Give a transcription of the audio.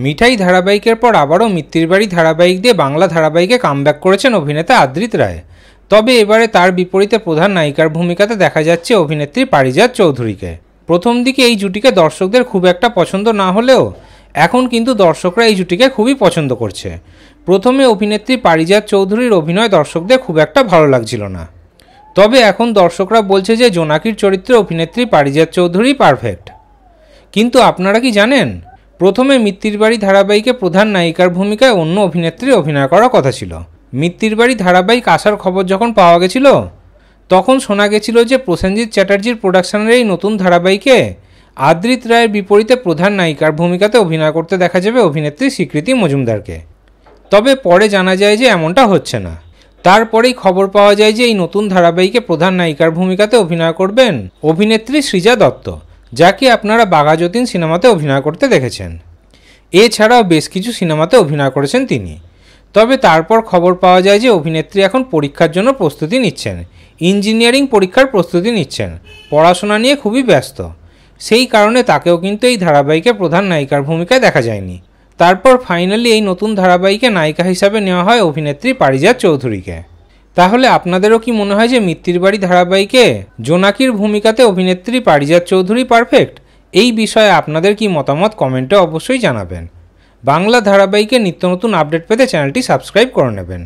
মিঠাই ধারাবাহিকের পর আবারও মিত্তির বাড়ি ধারাবাহিক দিয়ে বাংলা ধারাবাহিকে কামব্যাক করেছেন অভিনেতা আদ্রিত রায়। তবে এবারে তার বিপরীতে প্রধান নায়িকার ভূমিকাতে দেখা যাচ্ছে অভিনেত্রী পারিজাত চৌধুরীকে। প্রথম দিকে এই জুটিকে দর্শকদের খুব একটা পছন্দ না হলেও এখন কিন্তু দর্শকরা এই জুটিকে খুবই পছন্দ করছে। প্রথমে অভিনেত্রী পারিজাত চৌধুরীর অভিনয় দর্শকদের খুব একটা ভালো লাগছিল না, তবে এখন দর্শকরা বলছে যে জোনাকির চরিত্রে অভিনেত্রী পারিজাত চৌধুরী পারফেক্ট। কিন্তু আপনারা কি জানেন, প্রথমে মিত্তির বাড়ি ধারাবাহিকে প্রধান নায়িকার ভূমিকায় অন্য অভিনেত্রী অভিনয় করার কথা ছিল। মিত্তির বাড়ি ধারাবাহিক আসার খবর যখন পাওয়া গেছিল তখন শোনা গেছিল যে প্রসেনজিৎ চ্যাটার্জির প্রোডাকশনের এই নতুন ধারাবাহিকে আদ্রিত রায়ের বিপরীতে প্রধান নায়িকার ভূমিকাতে অভিনয় করতে দেখা যাবে অভিনেত্রী স্বীকৃতি মজুমদারকে। তবে পরে জানা যায় যে এমনটা হচ্ছে না। তারপরেই খবর পাওয়া যায় যে এই নতুন ধারাবাহিকে প্রধান নায়িকার ভূমিকাতে অভিনয় করবেন অভিনেত্রী সৃজা দত্ত, যাকে আপনারা বাঘা যতীন সিনেমাতে অভিনয় করতে দেখেছেন। এছাড়াও বেশ কিছু সিনেমাতে অভিনয় করেছেন তিনি। তবে তারপর খবর পাওয়া যায় যে অভিনেত্রী এখন পরীক্ষার জন্য প্রস্তুতি নিচ্ছেন, ইঞ্জিনিয়ারিং পরীক্ষার প্রস্তুতি নিচ্ছেন, পড়াশোনা নিয়ে খুবই ব্যস্ত। সেই কারণে তাকেও কিন্তু এই ধারাবাহিকে প্রধান নায়িকার ভূমিকায় দেখা যায়নি। তারপর ফাইনালি এই নতুন ধারাবাহিকে নায়িকা হিসাবে নেওয়া হয় অভিনেত্রী পারিজাত চৌধুরীকে। তাহলে আপনাদেরও কি মনে হয় যে মিত্তির বাড়ি ধারাবাহিকে জোনাকির ভূমিকাতে অভিনেত্রী পারিজাত চৌধুরী পারফেক্ট? এই বিষয়ে আপনাদের কি মতামত কমেন্টে অবশ্যই জানাবেন। বাংলা ধারাবাহিকে নিত্য নতুন আপডেট পেতে চ্যানেলটি সাবস্ক্রাইব করে নেবেন।